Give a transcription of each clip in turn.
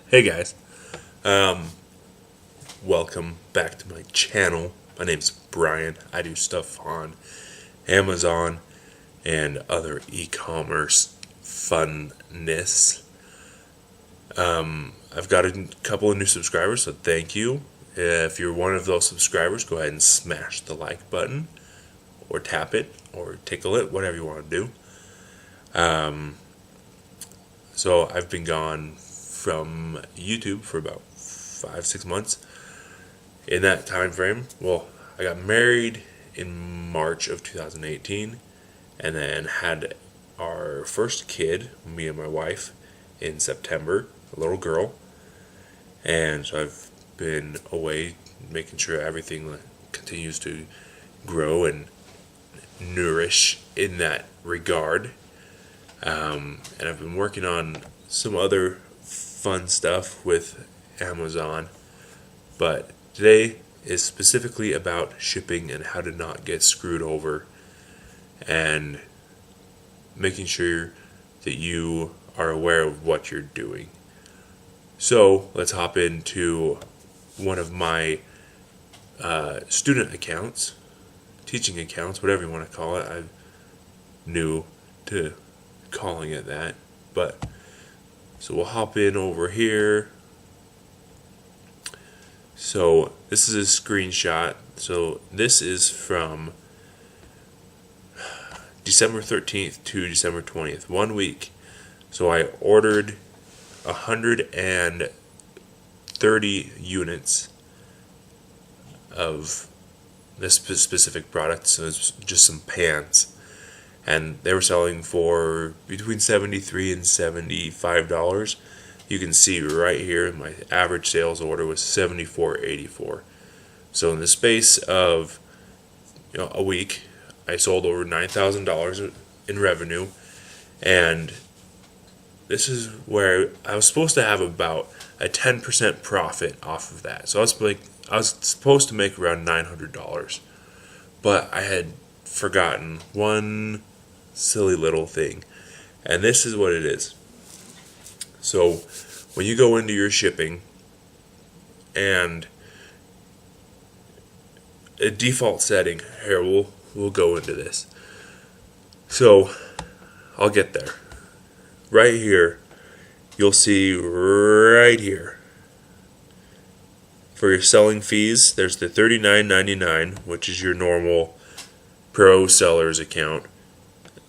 Hey guys, welcome back to my channel. My name's Brian. I do stuff on Amazon and other e-commerce funness. I've got a couple of new subscribers, so thank you. If you're one of those subscribers, go ahead and smash the like button or tap it or tickle it, whatever you want to do. So I've been gone from YouTube for about 5-6 months. In that time frame, I got married in March of 2018 and then had our first kid, me and my wife, in September, a little girl. And so I've been away making sure everything continues to grow and nourish in that regard. And I've been working on some other fun stuff with Amazon, but today is specifically about shipping and how to not get screwed over and making sure that you are aware of what you're doing. So let's hop into one of my student accounts, teaching accounts, whatever you want to call it. I'm new to calling it that, but so we'll hop in over here. So this is a screenshot. So this is from December 13th to December 20th, 1 week. So I ordered 130 units of this specific product. So it's just some pants. And they were selling for between $73 and $75. You can see right here my average sales order was $74.84. So in the space of a week, I sold over $9,000 in revenue, and this is where I was supposed to have about a 10% profit off of that. So I was supposed to make around $900, but I had forgotten one silly little thing, and this is what it is. So when you go into your shipping, and a default setting here, we'll go into this. So I'll get there. Right here, you'll see right here for your selling fees, there's the $39.99, which is your normal pro seller's account.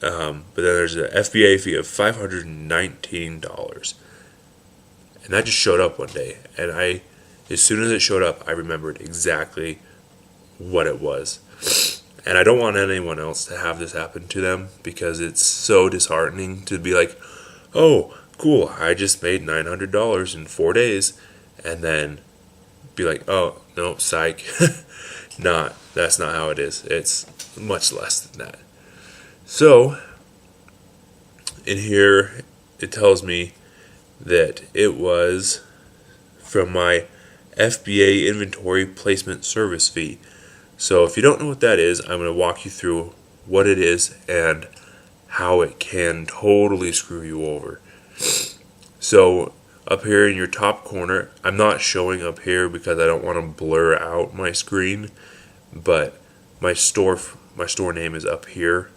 But then there's an FBA fee of $519, and that just showed up one day, and as soon as it showed up, I remembered exactly what it was. And I don't want anyone else to have this happen to them, because it's so disheartening to be like, oh cool, I just made $900 in 4 days, and then be like, oh no, psych. That's not how it is. It's much less than that. So, in here, it tells me that it was from my FBA inventory placement service fee. So, if you don't know what that is, I'm going to walk you through what it is and how it can totally screw you over. So, up here in your top corner, I'm not showing up here because I don't want to blur out my screen, but my store name is up here.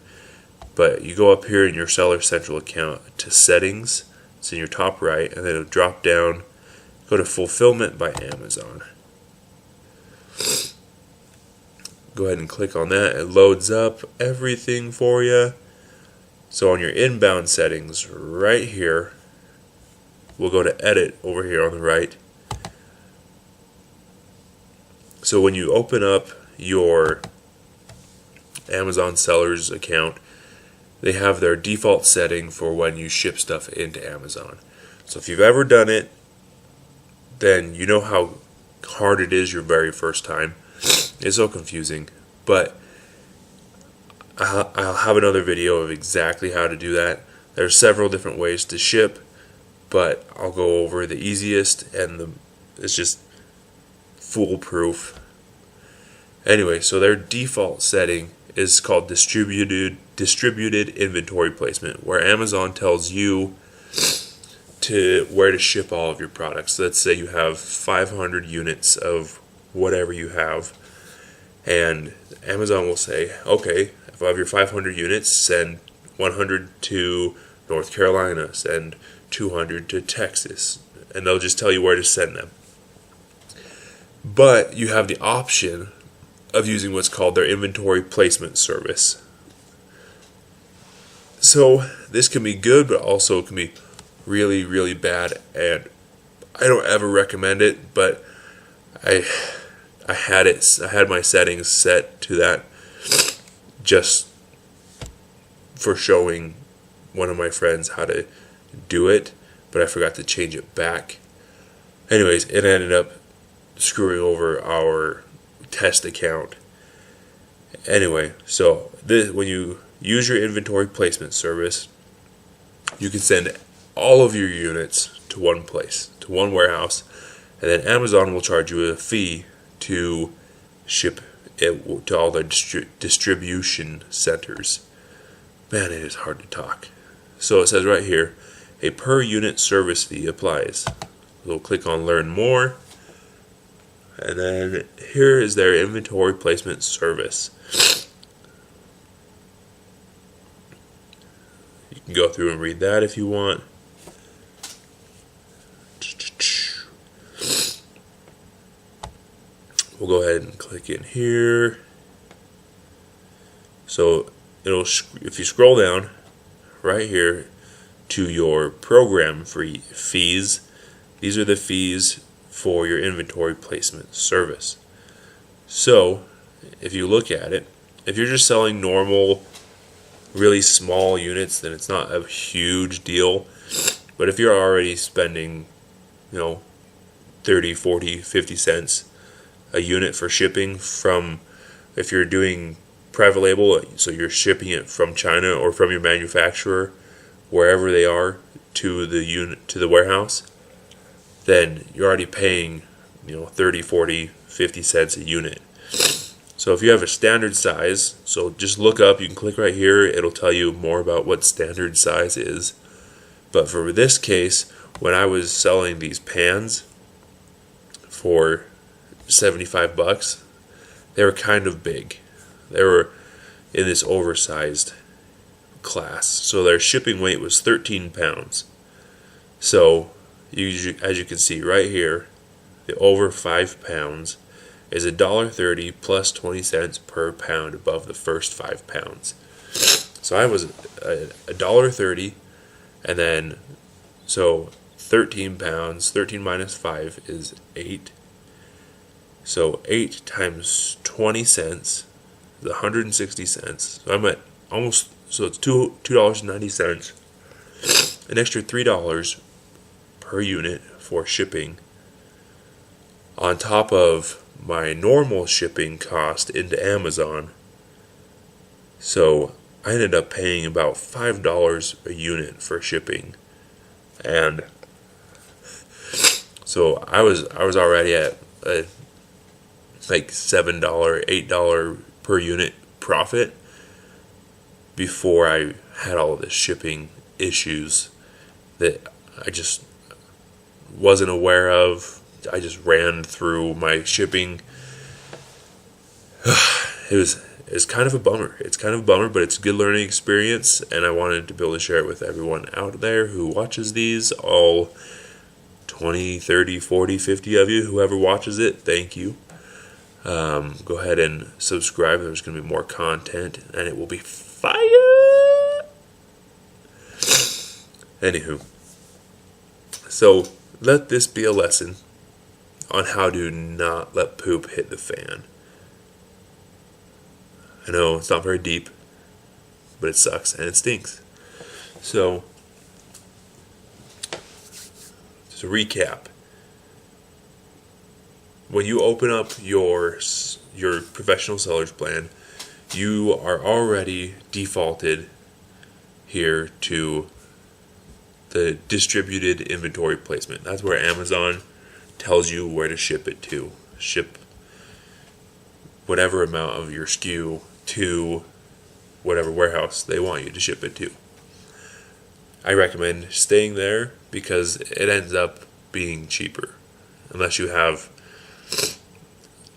But you go up here in your Seller Central account to settings, it's in your top right, and then it'll drop down, go to Fulfillment by Amazon. Go ahead and click on that. It loads up everything for you. So on your inbound settings right here, we'll go to Edit over here on the right. So when you open up your Amazon seller's account, they have their default setting for when you ship stuff into Amazon. So if you've ever done it, then you know how hard it is your very first time. It's so confusing, but I'll have another video of exactly how to do that. There's several different ways to ship, but I'll go over the easiest, and it's just foolproof. Anyway, so their default setting is called distributed inventory placement, where Amazon tells you to where to ship all of your products. Let's say you have 500 units of whatever you have, and Amazon will say, okay, if I have your 500 units, send 100 to North Carolina, send 200 to Texas, and they'll just tell you where to send them. But you have the option of using what's called their inventory placement service. So this can be good, but also it can be really, really bad, and I don't ever recommend it, but I had my settings set to that just for showing one of my friends how to do it, but I forgot to change it back. Anyways, it ended up screwing over our test account. Anyway, so when you use your inventory placement service, you can send all of your units to one place, to one warehouse, and then Amazon will charge you a fee to ship it to all their distribution centers. Man, it is hard to talk. So it says right here, a per unit service fee applies. We'll click on Learn More, and then here is their inventory placement service. You can go through and read that if you want. We'll go ahead and click in here. So if you scroll down right here to your program fees, these are the fees for your inventory placement service. So if you look at it, if you're just selling normal, really small units, then it's not a huge deal. But if you're already spending, 30, 40, 50 cents a unit for shipping from, if you're doing private label, so you're shipping it from China or from your manufacturer, wherever they are, to the unit, to the warehouse, then you're already paying 30, 40, 50 cents a unit. So if you have a standard size, so just look up, you can click right here, it'll tell you more about what standard size is. But for this case, when I was selling these pans for $75, they were kind of big. They were in this oversized class. So their shipping weight was 13 pounds. So as you can see right here, the over 5 pounds is $1.30 plus 20 cents per pound above the first 5 pounds. So I was $1.30, and then so 13 pounds, 13 minus 5 is 8. So 8 times 20 cents is 160 cents. So I'm at almost, so it's $2.90, an extra $3 per unit for shipping, on top of my normal shipping cost into Amazon. So I ended up paying about $5 a unit for shipping, and so I was already at like $7, $8 per unit profit before I had all of this shipping issues that I just wasn't aware of. I just ran through my shipping. It's kind of a bummer. It's kind of a bummer, but it's a good learning experience, and I wanted to be able to share it with everyone out there who watches these, all 20, 30, 40, 50 of you, whoever watches it, thank you. Go ahead and subscribe. There's going to be more content, and it will be fire. Anywho, so let this be a lesson on how to not let poop hit the fan. I know it's not very deep, but it sucks and it stinks. So, to recap, when you open up your professional seller's plan, you are already defaulted here to the distributed inventory placement. That's where Amazon tells you where to ship it to. Ship whatever amount of your SKU to whatever warehouse they want you to ship it to. I recommend staying there because it ends up being cheaper. Unless you have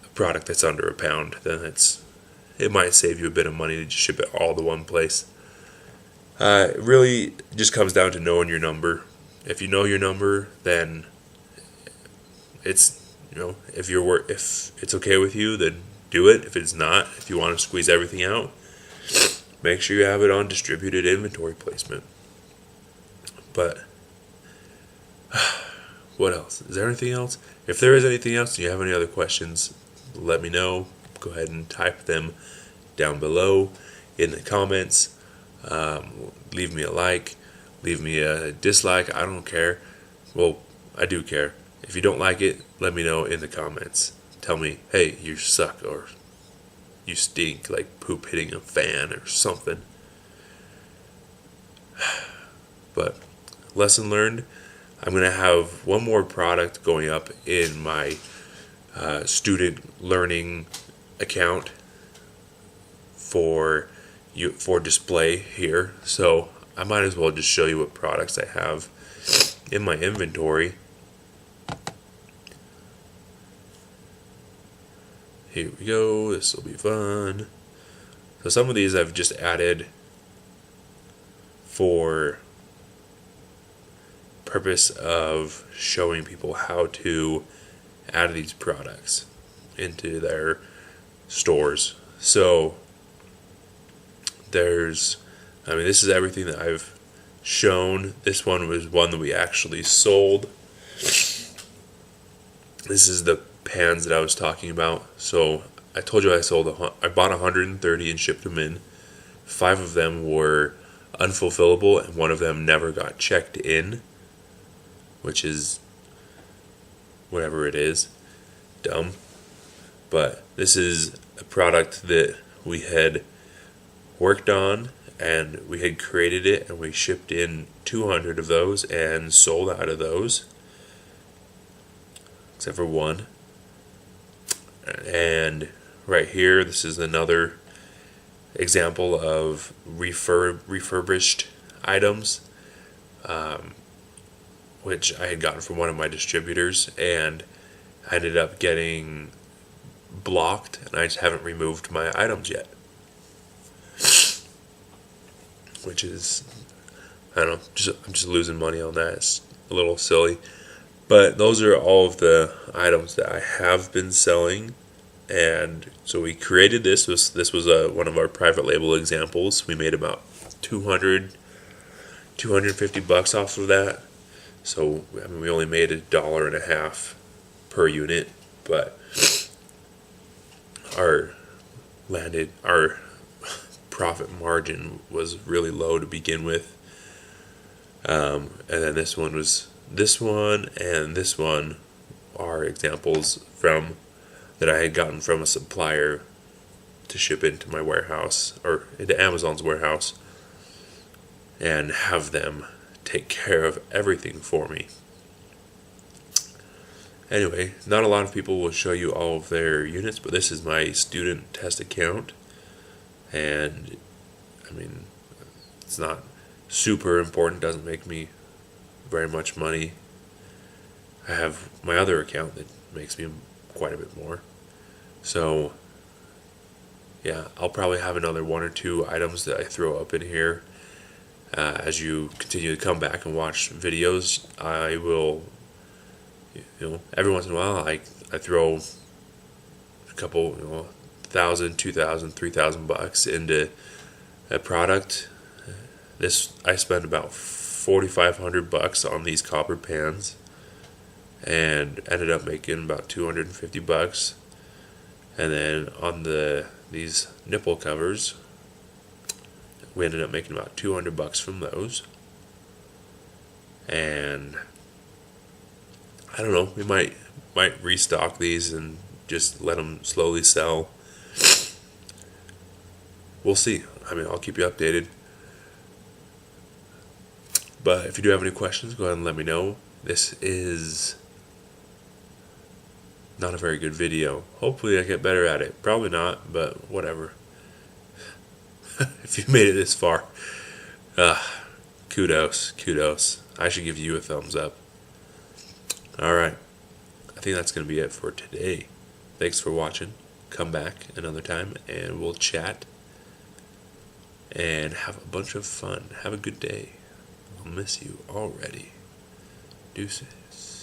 a product that's under a pound, then it might save you a bit of money to just ship it all to one place. It really just comes down to knowing your number. If you know your number, then it's, if it's okay with you, then do it. If it's not, if you want to squeeze everything out, make sure you have it on distributed inventory placement. But what else? Is there anything else? If there is anything else, and you have any other questions, let me know. Go ahead and type them down below in the comments. Leave me a like, leave me a dislike. I don't care. Well, I do care. If you don't like it, let me know in the comments. Tell me, hey, you suck, or you stink like poop hitting a fan or something. But lesson learned. I'm going to have one more product going up in my student learning account for display here. So I might as well just show you what products I have in my inventory. Here we go. This will be fun. So some of these I've just added for purpose of showing people how to add these products into their stores. So this is everything that I've shown. This one was one that we actually sold. This is the pans that I was talking about. So I told you I bought 130 and shipped them in. 5 of them were unfulfillable and one of them never got checked in, which is whatever it is, dumb. But this is a product that we had worked on and we had created it, and we shipped in 200 of those and sold out of those, except for one. And right here, this is another example of refurbished items, which I had gotten from one of my distributors, and I ended up getting blocked, and I just haven't removed my items yet, which is, I don't know, I'm just losing money on that. It's a little silly. But those are all of the items that I have been selling. And so we created this. This was one of our private label examples. We made about $250 off of that. So we only made $1.50 per unit, but our profit margin was really low to begin with. And then this one and this one are examples that I had gotten from a supplier to ship into my warehouse, or into Amazon's warehouse, and have them take care of everything for me. Anyway, not a lot of people will show you all of their units, but this is my student test account, and it's not super important, doesn't make me very much money. I have my other account that makes me quite a bit more. So yeah, I'll probably have another 1 or 2 items that I throw up in here. As you continue to come back and watch videos, I will, every once in a while I throw a couple, $1,000, $2,000, $3,000 into a product. I spent about $4,500 on these copper pans, and ended up making about $250. And then on these nipple covers, we ended up making about $200 from those. And I don't know, we might restock these and just let them slowly sell. We'll see. I'll keep you updated. But if you do have any questions, go ahead and let me know. This is not a very good video. Hopefully I get better at it. Probably not, but whatever. If you made it this far, Kudos. I should give you a thumbs up. Alright. I think that's going to be it for today. Thanks for watching. Come back another time and we'll chat and have a bunch of fun. Have a good day. I'll miss you already. Deuces.